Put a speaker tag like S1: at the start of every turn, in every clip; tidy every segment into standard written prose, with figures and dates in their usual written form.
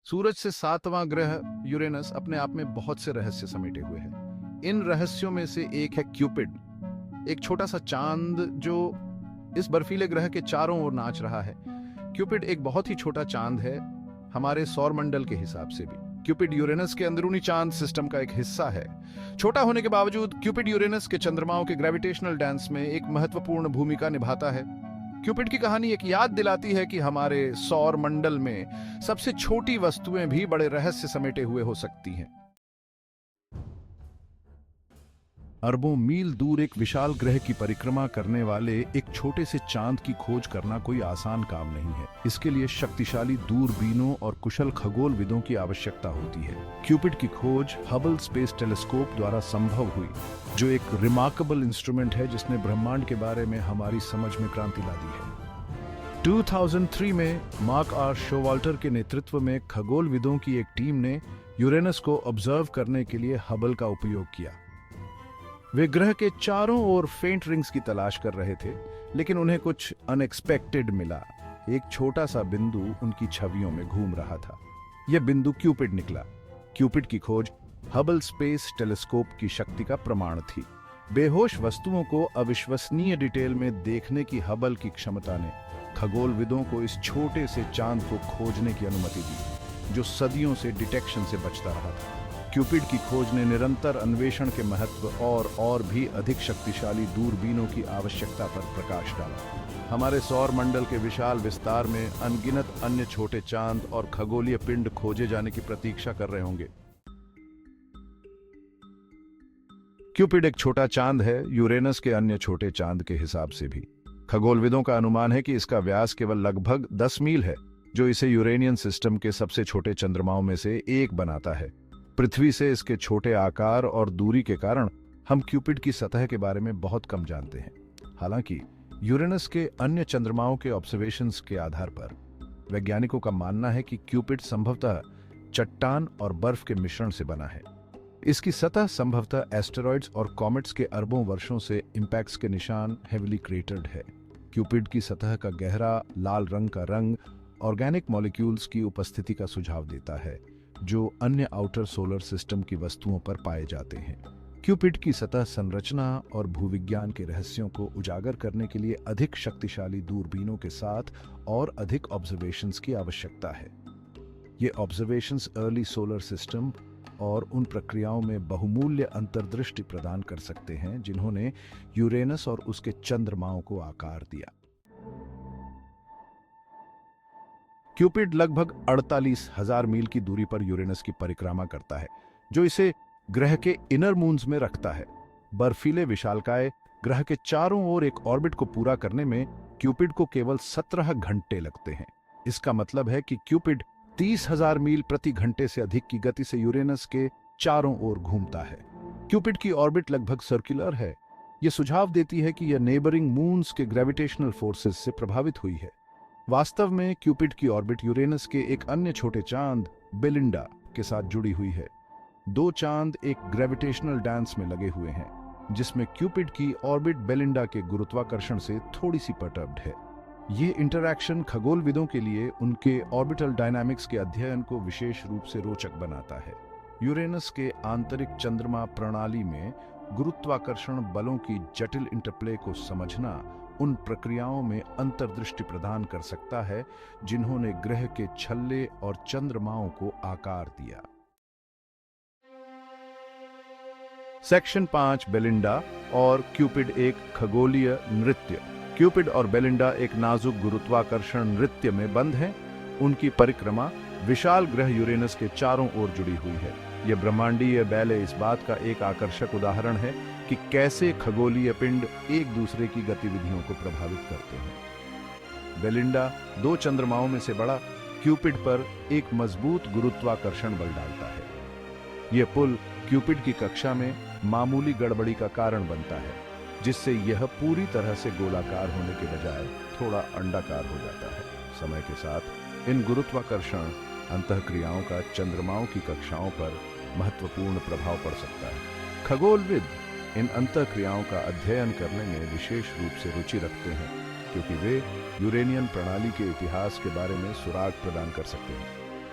S1: सूरज से सातवां ग्रह यूरेनस अपने आप में बहुत से रहस्य समेटे हुए है। इन रहस्यों में से एक है क्यूपिड, एक छोटा सा चांद जो इस बर्फीले ग्रह के चारों ओर नाच रहा है। क्यूपिड एक बहुत ही छोटा चांद है हमारे सौर मंडल के हिसाब से भी। क्यूपिड यूरेनस के अंदरूनी चांद सिस्टम का एक हिस्सा है। छोटा होने के बावजूद क्यूपिड यूरेनस के चंद्रमाओं के ग्रेविटेशनल डांस में एक महत्वपूर्ण भूमिका निभाता है। क्यूपिड की कहानी एक याद दिलाती है कि हमारे सौर मंडल में सबसे छोटी वस्तुएं भी बड़े रहस्य समेटे हुए हो सकती हैं। अरबों मील दूर एक विशाल ग्रह की परिक्रमा करने वाले एक छोटे से चांद की खोज करना कोई आसान काम नहीं है। इसके लिए शक्तिशाली दूरबीनों और कुशल खगोलविदों की आवश्यकता होती है। क्यूपिड की खोज हबल स्पेस टेलीस्कोप द्वारा संभव हुई, जो एक रिमार्केबल इंस्ट्रूमेंट है जिसने ब्रह्मांड के बारे में हमारी समझ में क्रांति ला दी है। 2003 में मार्क आर शोवाल्टर के नेतृत्व में खगोलविदों की एक टीम ने यूरेनस को ऑब्जर्व करने के लिए हबल का उपयोग किया। वे ग्रह के चारों ओर फेंट रिंग्स की तलाश कर रहे थे, लेकिन उन्हें कुछ अनएक्सपेक्टेड मिला। एक छोटा सा बिंदु उनकी छवियों में घूम रहा था। यह बिंदु क्यूपिड निकला। क्यूपिड की खोज हबल स्पेस टेलीस्कोप की शक्ति का प्रमाण थी। बेहोश वस्तुओं को अविश्वसनीय डिटेल में देखने की हबल की क्षमता ने खगोलविदों को इस छोटे से चांद को खोजने की अनुमति दी, जो सदियों से डिटेक्शन से बचता रहा था। क्यूपिड की खोज ने निरंतर अन्वेषण के महत्व और भी अधिक शक्तिशाली दूरबीनों की आवश्यकता पर प्रकाश डाला। हमारे सौर मंडल के विशाल विस्तार में अनगिनत अन्य छोटे चांद और खगोलीय पिंड खोजे जाने की प्रतीक्षा कर रहे होंगे। क्यूपिड एक छोटा चांद है, यूरेनस के अन्य छोटे चांद के हिसाब से भी। खगोलविदों का अनुमान है कि इसका व्यास केवल लगभग 10 मील है, जो इसे यूरेनियन सिस्टम के सबसे छोटे चंद्रमाओं में से एक बनाता है। पृथ्वी से इसके छोटे आकार और दूरी के कारण हम क्यूपिड की सतह के बारे में बहुत कम जानते हैं। हालांकि यूरेनस के अन्य चंद्रमाओं के ऑब्जर्वेशंस के आधार पर वैज्ञानिकों का मानना है कि क्यूपिड संभवतः चट्टान और बर्फ के मिश्रण से बना है। इसकी सतह संभवतः एस्टेरॉइड्स और कॉमेट्स के अरबों वर्षों से इंपैक्ट्स के निशान हेविली क्रेटर्ड है। क्यूपिड की सतह का गहरा लाल रंग का रंग ऑर्गेनिक मॉलिक्यूल्स की उपस्थिति का सुझाव देता है, जो अन्य आउटर सोलर सिस्टम की वस्तुओं पर पाए जाते हैं। क्यूपिड की सतह संरचना और भूविज्ञान के रहस्यों को उजागर करने के लिए अधिक शक्तिशाली दूरबीनों के साथ और अधिक ऑब्जर्वेशंस की आवश्यकता है। ये ऑब्जर्वेशंस अर्ली सोलर सिस्टम और उन प्रक्रियाओं में बहुमूल्य अंतर्दृष्टि प्रदान कर सकते हैं जिन्होंने यूरेनस और उसके चंद्रमाओं को आकार दिया। क्यूपिड लगभग 48,000 मील की दूरी पर यूरेनस की परिक्रमा करता है, जो इसे ग्रह के इनर मून्स में रखता है। बर्फीले विशालकाय ग्रह के चारों ओर एक ऑर्बिट को पूरा करने में क्यूपिड को केवल 17 घंटे लगते हैं। इसका मतलब है कि क्यूपिड 30,000 मील प्रति घंटे से अधिक की गति से यूरेनस के चारों ओर घूमता है। क्यूपिड की ऑर्बिट लगभग सर्कुलर है। यह सुझाव देती है कि यह नेबरिंग मून्स के ग्रेविटेशनल फोर्सेस से प्रभावित हुई है। वास्तव में क्यूपिड की ऑर्बिट यूरेनस के एक अन्य छोटे चांद बेलिंडा के साथ जुड़ी हुई है। दो चांद एक ग्रेविटेशनल डांस में लगे हुए हैं, जिसमें क्यूपिड की ऑर्बिट बेलिंडा के गुरुत्वाकर्षण से थोड़ी सी परटर्ब्ड है। ये इंटरैक्शन खगोलविदों के लिए उनके ऑर्बिटल डायनामिक्स के अध्ययन को विशेष रूप से रोचक बनाता है। यूरेनस के आंतरिक चंद्रमा प्रणाली में गुरुत्वाकर्षण बलों की जटिल इंटरप्ले को समझना उन प्रक्रियाओं में अंतर्दृष्टि प्रदान कर सकता है जिन्होंने ग्रह के छल्ले और चंद्रमाओं को आकार दिया। सेक्शन 5 बेलिंडा और क्यूपिड एक खगोलीय नृत्य। क्यूपिड और बेलिंडा एक नाजुक गुरुत्वाकर्षण नृत्य में बंद हैं। उनकी परिक्रमा विशाल ग्रह यूरेनस के चारों ओर जुड़ी हुई है। यह ब्रह्मांडीय बैले इस बात का एक आकर्षक उदाहरण है कि कैसे खगोलीय पिंड एक दूसरे की गतिविधियों को प्रभावित करते हैं। बेलिंडा दो चंद्रमाओं में से बड़ा क्यूपिड पर एक मजबूत गुरुत्वाकर्षण बल डालता है। यह पुल क्यूपिड की कक्षा में मामूली गड़बड़ी का कारण बनता है, जिससे यह पूरी तरह से गोलाकार होने के बजाय थोड़ा अंडाकार हो जाता है। समय के साथ इन गुरुत्वाकर्षण अंतःक्रियाओं का चंद्रमाओं की कक्षाओं पर महत्वपूर्ण प्रभाव पड़ सकता है। खगोलविद इन अंतःक्रियाओं का अध्ययन करने में विशेष रूप से रुचि रखते हैं, क्योंकि वे यूरेनियन प्रणाली के इतिहास के बारे में सुराग प्रदान कर सकते हैं।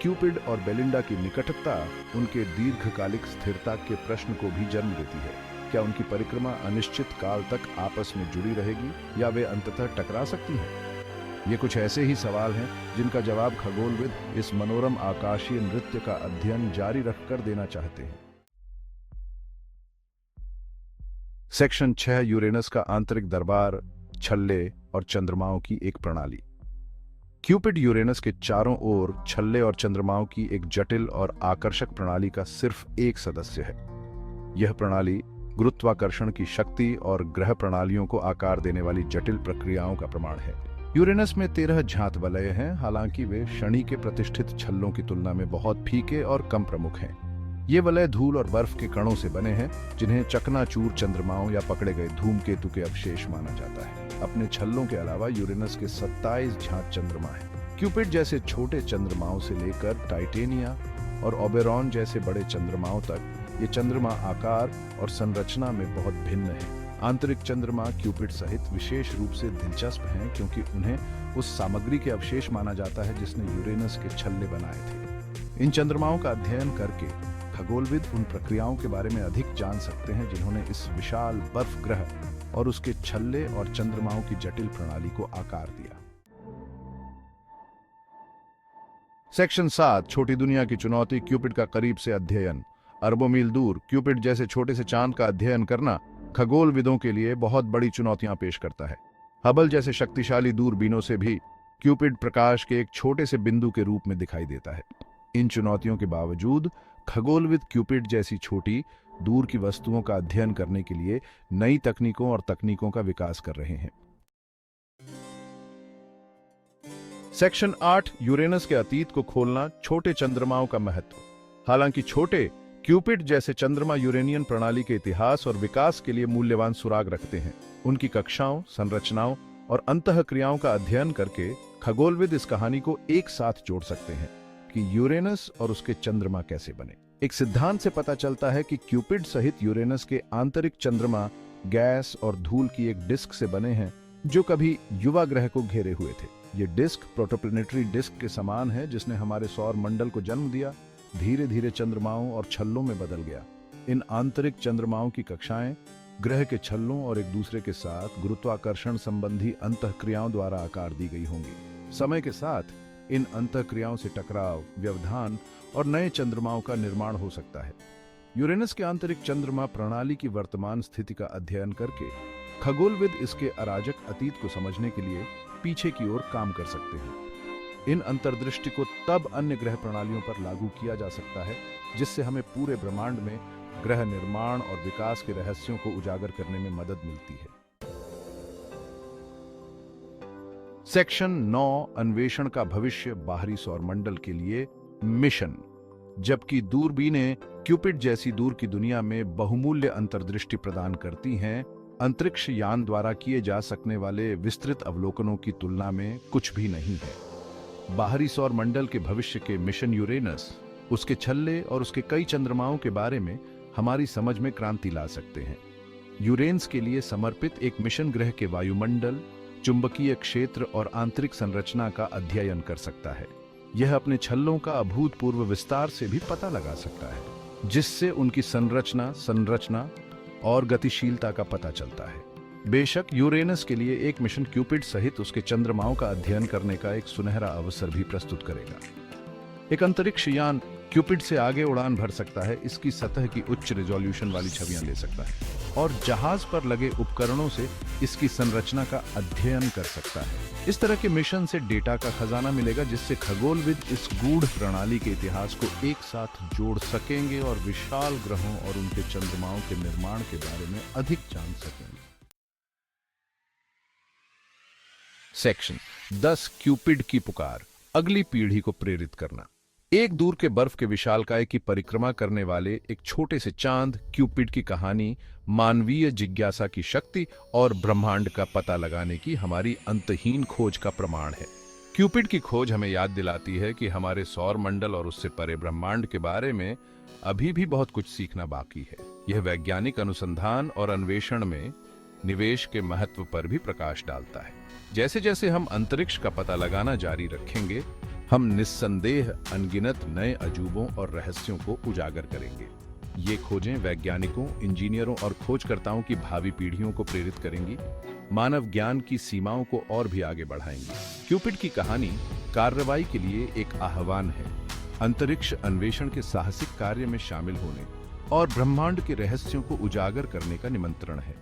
S1: क्यूपिड और बेलिंडा की निकटता उनके दीर्घकालिक स्थिरता के प्रश्न को भी जन्म देती है। क्या उनकी परिक्रमा अनिश्चित काल तक आपस में जुड़ी रहेगी या वे अंततः टकरा सकती हैं? ये कुछ ऐसे ही सवाल हैं जिनका जवाब खगोलविद इस मनोरम आकाशीय नृत्य का अध्ययन जारी रखकर देना चाहते हैं। सेक्शन 6, यूरेनस का आंतरिक दरबार, छल्ले और चंद्रमाओं की एक प्रणाली। क्यूपिड यूरेनस के चारों ओर छल्ले और चंद्रमाओं की एक जटिल और आकर्षक प्रणाली का सिर्फ एक सदस्य है। यह प्रणाली गुरुत्वाकर्षण की शक्ति और ग्रह प्रणालियों को आकार देने वाली जटिल प्रक्रियाओं का प्रमाण है। यूरेनस में 13 ज्ञात वलय हैं, हालांकि वे शनि के प्रतिष्ठित छल्लों की तुलना में बहुत फीके और कम प्रमुख हैं। ये वलय धूल और बर्फ के कणों से बने हैं, जिन्हें चकनाचूर चंद्रमाओं या पकड़े गए धूमकेतु के अवशेष माना जाता है। अपने छल्लों के अलावा यूरेनस के 27 ज्ञात चंद्रमा हैं। क्यूपिड जैसे छोटे चंद्रमाओं से लेकर टाइटेनिया और ओबेरॉन जैसे बड़े चंद्रमाओं तक ये चंद्रमा आकार और संरचना में बहुत भिन्न है। आंतरिक चंद्रमा क्यूपिड सहित विशेष रूप से दिलचस्प हैं, क्योंकि उन्हें उस सामग्री के अवशेष माना जाता है जिसने यूरेनस के छल्ले बनाए थे। इन चंद्रमाओं का अध्ययन करके खगोलविद उन प्रक्रियाओं के बारे में अधिक जान सकते हैं जिन्होंने इस विशाल बर्फ ग्रह और उसके छल्ले और चंद्रमाओं की जटिल प्रणाली को आकार दिया। सेक्शन 7, छोटी दुनिया की चुनौती, क्यूपिड का करीब से अध्ययन। अरबों मील दूर क्यूपिड जैसे छोटे से चांद का अध्ययन करना खगोलविदों के लिए बहुत बड़ी चुनौतियां पेश करता है। हबल जैसे शक्तिशाली दूरबीनों से भी क्यूपिड प्रकाश के एक छोटे से बिंदु के रूप में दिखाई देता है। इन चुनौतियों के बावजूद खगोलविद क्यूपिड जैसी छोटी दूर की वस्तुओं का अध्ययन करने के लिए नई तकनीकों और तकनीकों का विकास कर रहे हैं। सेक्शन 8, यूरेनस के अतीत को खोलना, छोटे चंद्रमाओं का महत्व। हालांकि छोटे क्यूपिड जैसे चंद्रमा यूरेनियन प्रणाली के इतिहास और विकास के लिए मूल्यवान सुराग रखते हैं। उनकी कक्षाओं, संरचनाओं और अंतःक्रियाओं का अध्ययन करके खगोलविद इस कहानी को एक साथ जोड़ सकते हैं कि यूरेनस और उसके चंद्रमा कैसे बने। एक सिद्धांत से पता चलता है कि क्यूपिड सहित यूरेनस के आंतरिक चंद्रमा गैस और धूल की एक डिस्क से बने हैं, जो कभी युवा ग्रह को घेरे हुए थे। ये डिस्क प्रोटोप्लैनेटरी डिस्क के समान है, जिसने हमारे सौर मंडल को जन्म दिया, धीरे धीरे चंद्रमाओं और छल्लों में बदल गया। इन आंतरिक चंद्रमाओं की कक्षाएं ग्रह के छल्लों और एक दूसरे के साथ गुरुत्वाकर्षण संबंधी अंतःक्रियाओं द्वारा आकार दी गई होंगी। समय के साथ इन अंतःक्रियाओं से टकराव, व्यवधान और नए चंद्रमाओं का निर्माण हो सकता है। यूरेनस के आंतरिक चंद्रमा प्रणाली की वर्तमान स्थिति का अध्ययन करके खगोलविद इसके अराजक अतीत को समझने के लिए पीछे की ओर काम कर सकते हैं। इन अंतर्दृष्टि को तब अन्य ग्रह प्रणालियों पर लागू किया जा सकता है, जिससे हमें पूरे ब्रह्मांड में ग्रह निर्माण और विकास के रहस्यों को उजागर करने में मदद मिलती है। सेक्शन 9, अन्वेषण का भविष्य, बाहरी सौरमंडल के लिए मिशन। जबकि दूरबीनें क्यूपिड जैसी दूर की दुनिया में बहुमूल्य अंतर्दृष्टि प्रदान करती हैं, अंतरिक्ष यान द्वारा किए जा सकने वाले विस्तृत अवलोकनों की तुलना में कुछ भी नहीं है। बाहरी सौर मंडल के भविष्य के मिशन यूरेनस, उसके छल्ले और उसके कई चंद्रमाओं के बारे में हमारी समझ में क्रांति ला सकते हैं। यूरेनस के लिए समर्पित एक मिशन ग्रह के वायुमंडल, चुंबकीय क्षेत्र और आंतरिक संरचना का अध्ययन कर सकता है। यह अपने छल्लों का अभूतपूर्व विस्तार से भी पता लगा सकता है, जिससे उनकी संरचना और गतिशीलता का पता चलता है। बेशक यूरेनस के लिए एक मिशन क्यूपिड सहित उसके चंद्रमाओं का अध्ययन करने का एक सुनहरा अवसर भी प्रस्तुत करेगा। एक अंतरिक्ष यान क्यूपिड से आगे उड़ान भर सकता है, इसकी सतह की उच्च रिजोल्यूशन वाली छवियां ले सकता है और जहाज पर लगे उपकरणों से इसकी संरचना का अध्ययन कर सकता है। इस तरह के मिशन से डेटा का खजाना मिलेगा, जिससे खगोलविद इस गूढ़ प्रणाली के इतिहास को एक साथ जोड़ सकेंगे और विशाल ग्रहों और उनके चंद्रमाओं के निर्माण के बारे में अधिक जान सकेंगे। सेक्शन 10, क्यूपिड की पुकार, अगली पीढ़ी को प्रेरित करना। एक दूर के बर्फ के विशालकाय की परिक्रमा करने वाले एक छोटे से चांद क्यूपिड की कहानी मानवीय जिज्ञासा की शक्ति और ब्रह्मांड का पता लगाने की हमारी अंतहीन खोज का प्रमाण है। क्यूपिड की खोज हमें याद दिलाती है कि हमारे सौर मंडल और उससे परे ब्रह्मांड के बारे में अभी भी बहुत कुछ सीखना बाकी है। यह वैज्ञानिक अनुसंधान और अन्वेषण में निवेश के महत्व पर भी प्रकाश डालता है। जैसे जैसे हम अंतरिक्ष का पता लगाना जारी रखेंगे, हम निस्संदेह अनगिनत नए अजूबों और रहस्यों को उजागर करेंगे। ये खोजें वैज्ञानिकों, इंजीनियरों और खोजकर्ताओं की भावी पीढ़ियों को प्रेरित करेंगी, मानव ज्ञान की सीमाओं को और भी आगे बढ़ाएंगी। क्यूपिड की कहानी कार्रवाई के लिए एक आह्वान है, अंतरिक्ष अन्वेषण के साहसिक कार्य में शामिल होने और ब्रह्मांड के रहस्यों को उजागर करने का निमंत्रण है।